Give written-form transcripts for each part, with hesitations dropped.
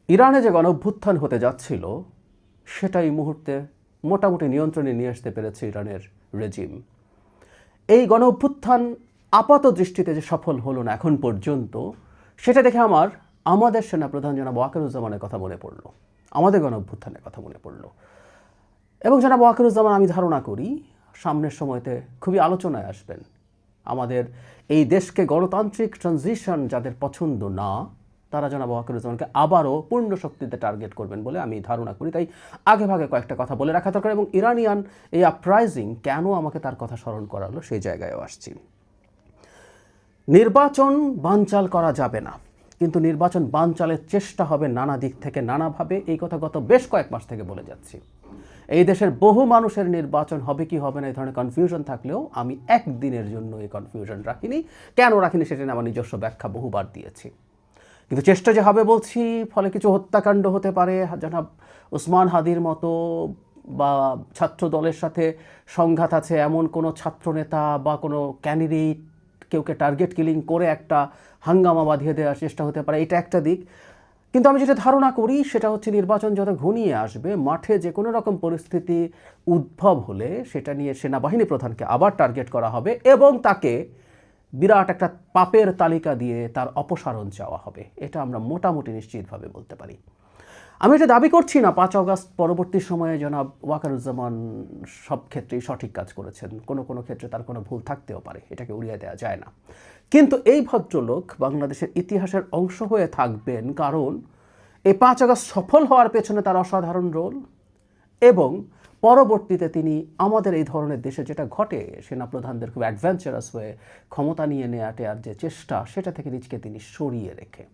ইরানে যে গণঅভ্যুত্থান হতে যাচ্ছিল সেটা এই মুহূর্তে মোটামুটি নিয়ন্ত্রণে নিয়ে আসতে পেরেছে ইরানের রেজিম। এই গণঅভ্যুত্থান আপাত দৃষ্টিতে যে সফল হলো না এখন পর্যন্ত, সেটা দেখে আমাদের সেনাপ্রধান জনাব ওয়াকারুজ্জামানের কথা মনে পড়লো, আমাদের গণঅভ্যুত্থানের কথা মনে পড়লো। এবং জনাব ওয়াকারুজ্জামান আমি ধারণা করি সামনের সময়তে খুবই আলোচনায় আসবেন। আমাদের এই দেশকে গণতান্ত্রিক ট্রানজিশন যাদের পছন্দ না, তারা জনাব ওয়াকারুজ্জামানকে আবারও পূর্ণ শক্তিতে টার্গেট করবেন বলে আমি ধারণা করি। তাই আগে ভাগে কয়েকটা কথা বলে রাখা দরকার। এবং ইরানিয়ান এই আপরাইজিং কেন আমাকে তার কথা স্মরণ করালো সেই জায়গায়ও আসছি। নির্বাচন বানচাল করা যাবে না, কিন্তু নির্বাচন বানচালের চেষ্টা হবে নানা দিক থেকে নানাভাবে। এই কথা গত বেশ কয়েক মাস থেকে বলে যাচ্ছি। এই দেশের বহু মানুষের নির্বাচন হবে কি হবে না এই ধরনের কনফিউশন থাকলেও আমি একদিনের জন্য এই কনফিউশন রাখিনি। কেন রাখিনি সেটা নিয়ে আমার নিজস্ব ব্যাখ্যা বহুবার দিয়েছি। কিন্তু চেষ্টা যে হবে বলছি, ফলে কিছু হত্যাকাণ্ড হতে পারে, জনাব ওসমান হাদির মতো বা ছাত্র দলের সাথে সংঘাত আছে এমন কোনো ছাত্রনেতা বা কোনো ক্যান্ডিডেট কেউকে টার্গেট কিলিং করে একটা হাঙ্গামা বাঁধিয়ে দেওয়ার চেষ্টা হতে পারে, এটা একটা দিক। কিন্তু আমি যেটা ধারণা করি সেটা হচ্ছে নির্বাচন যত ঘনিয়ে আসবে, মাঠে যে কোনো রকম পরিস্থিতি উদ্ভব হলে সেটা নিয়ে সেনাবাহিনী প্রধানকে আবার টার্গেট করা হবে এবং তাকে বিরাট একটা পাপের তালিকা দিয়ে তার অপসারণ চাওয়া হবে। এটা আমরা মোটামুটি নিশ্চিতভাবে বলতে পারি। আমি এটা দাবি করছি না 5 আগস্ট পরবর্তী সময়ে জনাব ওয়াকারুজ্জামান সব ক্ষেত্রেই সঠিক কাজ করেছেন, কোনো কোনো ক্ষেত্রে তার কোনো ভুল থাকতেও পারে, এটাকে উড়িয়ে দেওয়া যায় না। কিন্তু এই ভদ্রলোক বাংলাদেশের ইতিহাসের অংশ হয়ে থাকবেন, কারণ এই 5 আগস্ট সফল হওয়ার পেছনে তার অসাধারণ রোল। এবং পরবর্তীতে তিনি আমাদের এই ধরনের দেশে যেটা ঘটে, সেনাপ্রধানদের খুব অ্যাডভেঞ্চারাস হয়ে ক্ষমতা নিয়ে নেওয়ার যে চেষ্টা, সেটা থেকে নিজকে তিনি সরিয়ে রেখে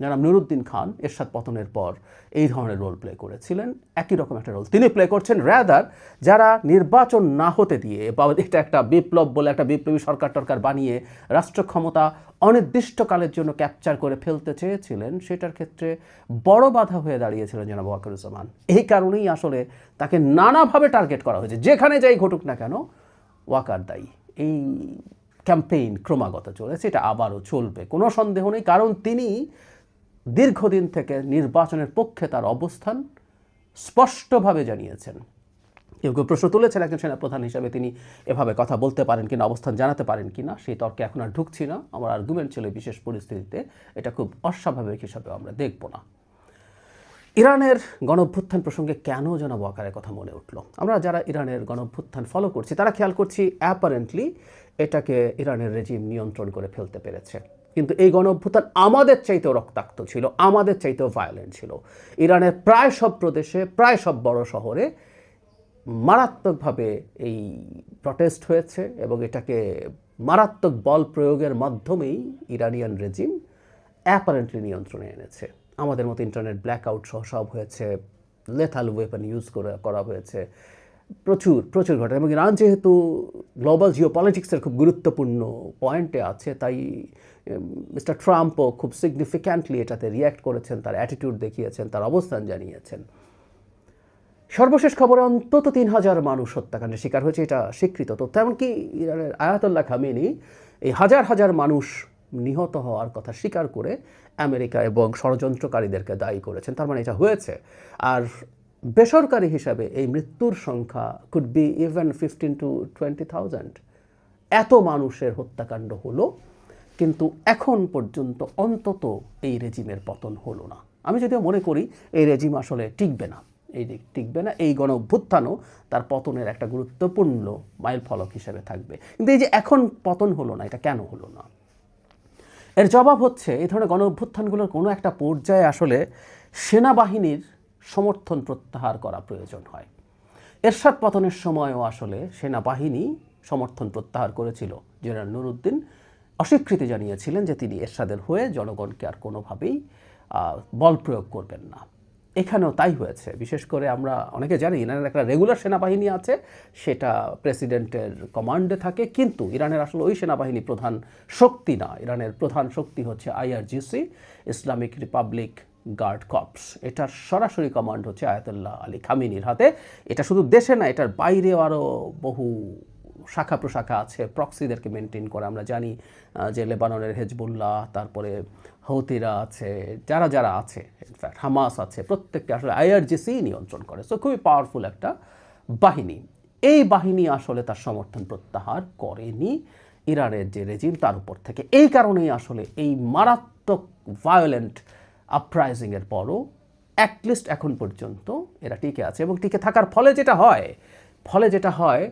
জনাব নুরুদ্দিন খান এরশাদ পতনের পর এই ধরনের রোল প্লে করেছিলেন। একই রকম একটা রোল তিনি প্লে করছেন। রাদার যারা নির্বাচন না হতে দিয়ে বা এটা একটা বিপ্লব বলে একটা বিপ্লবী সরকার টরকার বানিয়ে রাষ্ট্র ক্ষমতা অনির্দিষ্টকালের জন্য ক্যাপচার করে ফেলতে চেয়েছিলেন, সেটার ক্ষেত্রে বড় বাধা হয়ে দাঁড়িয়েছিলেন জনাব ওয়াকারুজ্জামান। এই কারণেই আসলে তাকে নানাভাবে টার্গেট করা হয়েছে। যেখানে যাই ঘটুক না কেন ওয়াকার দায়ী। এই ক্যাম্পেইন ক্রমাগত চলেছে, এটা আবারও চলবে, কোনো সন্দেহ নেই। কারণ তিনি দীর্ঘদিন থেকে নির্বাচনের পক্ষে তার অবস্থান স্পষ্টভাবে জানিয়েছেন। কেউ কেউ প্রশ্ন তুলেছেন একজন সেনাপ্রধান হিসাবে তিনি এভাবে কথা বলতে পারেন কিনা, অবস্থান জানাতে পারেন কিনা, সেই তর্কে এখন আর ঢুকছি না। আমার আর্গুমেন্ট ছিল বিশেষ পরিস্থিতিতে এটা খুব অস্বাভাবিক হিসাবে আমরা দেখব না। ইরানের গণঅভ্যুত্থান প্রসঙ্গে কেন জনাব ওয়াকারের কথা মনে উঠল? আমরা যারা ইরানের গণঅভ্যুত্থান ফলো করছি তারা খেয়াল করছি অ্যাপারেন্টলি এটাকে ইরানের রেজিম নিয়ন্ত্রণ করে ফেলতে পেরেছে। কিন্তু এই গণঅভ্যুত্থান আমাদের চাইতেও রক্তাক্ত ছিল, আমাদের চাইতেও ভায়োলেন্ট ছিল। ইরানের প্রায় সব প্রদেশে, প্রায় সব বড় শহরে মারাত্মকভাবে এই প্রটেস্ট হয়েছে এবং এটাকে মারাত্মক বল প্রয়োগের মাধ্যমেই ইরানিয়ান রেজিম অ্যাপারেন্টলি নিয়ন্ত্রণে এনেছে। আমাদের মতো ইন্টারনেট ব্ল্যাকআউট সহ সব হয়েছে, লেথাল ওয়েপন ইউজ করা হয়েছে, প্রচুর প্রচুর ঘটনা। এবং ইরান যেহেতু গ্লোবাল জিওপলিটিক্সের খুব গুরুত্বপূর্ণ পয়েন্টে আছে, তাই মিস্টার ট্রাম্পও খুব সিগনিফিক্যান্টলি এটাতে রিয়্যাক্ট করেছেন, তার অ্যাটিটিউড দেখিয়েছেন, তার অবস্থান জানিয়েছেন। সর্বশেষ খবরে অন্তত 3000 মানুষ হত্যাকাণ্ডের শিকার হয়েছে, এটা স্বীকৃত তথ্য। এমনকি ইরানের আয়াতুল্লাহ খামেনি এই হাজার হাজার মানুষ নিহত হওয়ার কথা স্বীকার করে আমেরিকা এবং ষড়যন্ত্রকারীদেরকে দায়ী করেছেন। তার মানে এটা হয়েছে। আর বেসরকারি হিসাবে এই মৃত্যুর সংখ্যা কুড বি ইভেন 15 to 20,000। এত মানুষের হত্যাকাণ্ড হলো, কিন্তু এখন পর্যন্ত অন্তত এই রেজিমের পতন হলো না। আমি যদিও মনে করি এই রেজিম আসলে টিকবে না, এই গণ অভ্যুত্থানও তার পতনের একটা গুরুত্বপূর্ণ মাইল ফলক হিসেবে থাকবে। কিন্তু এই যে এখন পতন হলো না, এটা কেন হলো না? এর জবাব হচ্ছে এই ধরনের গণ অভ্যুত্থানগুলোর কোনো একটা পর্যায়ে আসলে সেনাবাহিনীর সমর্থন প্রত্যাহার করা প্রয়োজন হয়। এরশাদ পতনের সময়ও আসলে সেনাবাহিনী সমর্থন প্রত্যাহার করেছিল। জেনারেল নুরুদ্দিন অস্বীকৃতি জানিয়েছিলেন যে তিনি এরশাদের হয়ে জনগণকে আর কোনোভাবেই বল প্রয়োগ করবেন না। এখানেও তাই হয়েছে। বিশেষ করে আমরা অনেকে জানি ইরানের একটা রেগুলার সেনাবাহিনী আছে, সেটা প্রেসিডেন্টের কমান্ডে থাকে, কিন্তু ইরানের আসলে ওই সেনাবাহিনী প্রধান শক্তি না। ইরানের প্রধান শক্তি হচ্ছে IRGC, Islamic Republic Guard Corps. এটার সরাসরি কমান্ড হচ্ছে আয়াতুল্লাহ আলী খামেনির হাতে। এটা শুধু দেশে না, এটার বাইরেও আরও বহু শাখা প্রশাখা আছে, প্রক্সিদেরকে মেনটেন করে। আমরা জানি যে লেবাননের হেজবুল্লাহ, তারপরে হৌতিরা আছে, যারা যারা আছে, ইনফ্যাক্ট হামাস আছে, প্রত্যেককে আসলে আইআরজিসি নিয়ন্ত্রণ করে। সো খুবই পাওয়ারফুল একটা বাহিনী। এই বাহিনী আসলে তার সমর্থন প্রত্যাহার করেনি ইরানের যে রেজিম তার উপর থেকে। এই কারণেই আসলে এই মারাত্মক ভায়োলেন্ট আপরাইজিংয়ের পরও অ্যাটলিস্ট এখন পর্যন্ত এরা টিকে আছে। এবং টিকে থাকার ফলে যেটা হয়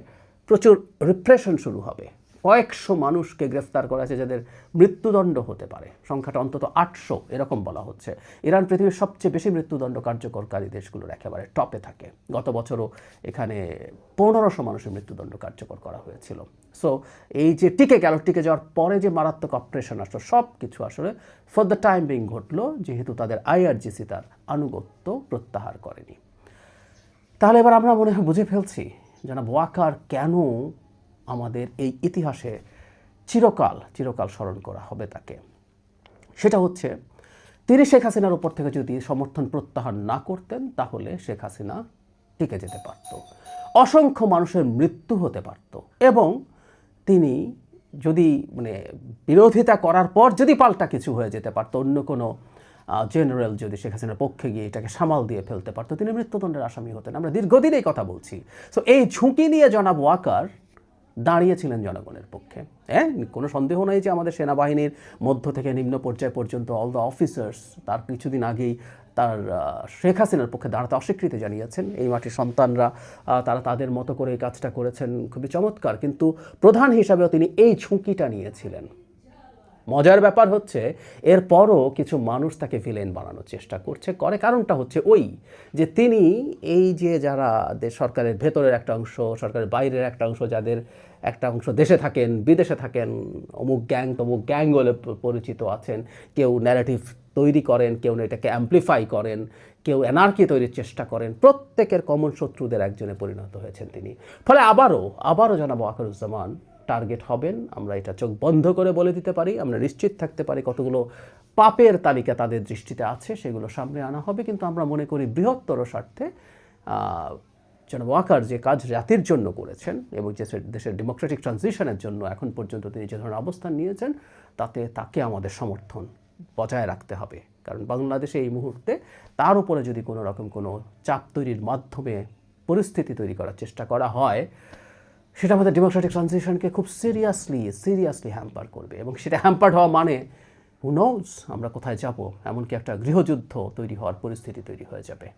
প্রচুর রিপ্রেশন শুরু হবে। কয়েকশো মানুষকে গ্রেফতার করা আছে যাদের মৃত্যুদণ্ড হতে পারে, সংখ্যাটা অন্তত 800 এরকম বলা হচ্ছে। ইরান পৃথিবীর সবচেয়ে বেশি মৃত্যুদণ্ড কার্যকরকারী দেশগুলোর একেবারে টপে থাকে। গত বছরও এখানে 1500 মানুষের মৃত্যুদণ্ড কার্যকর করা হয়েছিল। সো এই যে টিকে যাওয়ার পরে যে মারাত্মক অপারেশন আসলো, সব কিছু আসলে ফর দ্য টাইম বিং ঘটলো, যেহেতু তাদের আইআরজিসি তার আনুগত্য প্রত্যাহার করেনি। তাহলে এবার আমরা মনে হয় বুঝে ফেলছি জনাব ওয়াকার কেন আমাদের এই ইতিহাসে চিরকাল স্মরণ করা হবে তাকে। সেটা হচ্ছে তিনি শেখ হাসিনার উপর থেকে যদি সমর্থন প্রত্যাহার না করতেন তাহলে শেখ হাসিনা টিকে যেতে পারত, অসংখ্য মানুষের মৃত্যু হতে পারত, এবং তিনি যদি বিরোধিতা করার পর যদি পাল্টা কিছু হয়ে যেতে পারতো, অন্য কোনো জেনারেল যদি শেখ হাসিনার পক্ষে গিয়ে এটাকে সামাল দিয়ে ফেলতে পারতো, তিনি মৃত্যুদণ্ডের আসামি হতেন। আমরা দীর্ঘদিন এই কথা বলছি। সো এই ঝুঁকি নিয়ে জনাব ওয়াকার দাঁড়িয়েছিলেন জনগণের পক্ষে। হ্যাঁ, কোনো সন্দেহ নাই যে আমাদের সেনাবাহিনীর মধ্য থেকে নিম্ন পর্যায় পর্যন্ত অল দ্য অফিসার্স তার কিছুদিন আগেই তার শেখ হাসিনার পক্ষে দাঁড়াতে অস্বীকৃতি জানিয়েছেন। এই মাটির সন্তানরা তারা তাদের মতো করে এই কাজটা করেছেন, খুবই চমৎকার। কিন্তু প্রধান হিসাবেও তিনি এই ঝুঁকিটা নিয়েছিলেন। মজার ব্যাপার হচ্ছে এরপরও কিছু মানুষ তাকে ভিলেন বানানোর চেষ্টা করে। কারণটা হচ্ছে ওই যে তিনি এই যে যারা সরকারের ভেতরের একটা অংশ, সরকারের বাইরের একটা অংশ, যাদের একটা অংশ দেশে থাকেন, বিদেশে থাকেন, অমুক গ্যাং বলে পরিচিত আছেন, কেউ ন্যারেটিভ তৈরি করেন, কেউ এটাকে অ্যাম্প্লিফাই করেন, কেউ এনার্কি তৈরির চেষ্টা করেন, প্রত্যেকের কমন শত্রুদের একজনে পরিণত হয়েছেন তিনি। ফলে আবারও জনাব ওয়াকারুজ্জামান টার্গেট হবেন। আমরা এটা চোখ বন্ধ করে বলে দিতে পারি, আমরা নিশ্চিত থাকতে পারি কতগুলো পাপের তালিকা তাদের দৃষ্টিতে আছে, সেগুলো সামনে আনা হবে। কিন্তু আমরা মনে করি বৃহত্তর স্বার্থে জনাব ওয়াকার যে কাজ জাতির জন্য করেছেন এবং যে দেশের ডেমোক্রেটিক ট্রানজিশনের জন্য এখন পর্যন্ত তিনি যে ধরনের অবস্থান নিয়েছেন, তাকে আমাদের সমর্থন বজায় রাখতে হবে। কারণ বাংলাদেশে এই মুহূর্তে তার উপরে যদি কোনো রকম কোনো চাপ তৈরির মাধ্যমে পরিস্থিতি তৈরি করার চেষ্টা করা হয়, সেটা আমাদের ডেমোক্রেটিক ট্রানজিশনকে খুব সিরিয়াসলি হ্যাম্পার করবে। এবং সেটা হ্যাম্পার্ড হওয়া মানে হু নোজ আমরা কোথায় যাব, এমনকি একটা গৃহযুদ্ধ তৈরি হওয়ার পরিস্থিতি তৈরি হয়ে যাবে।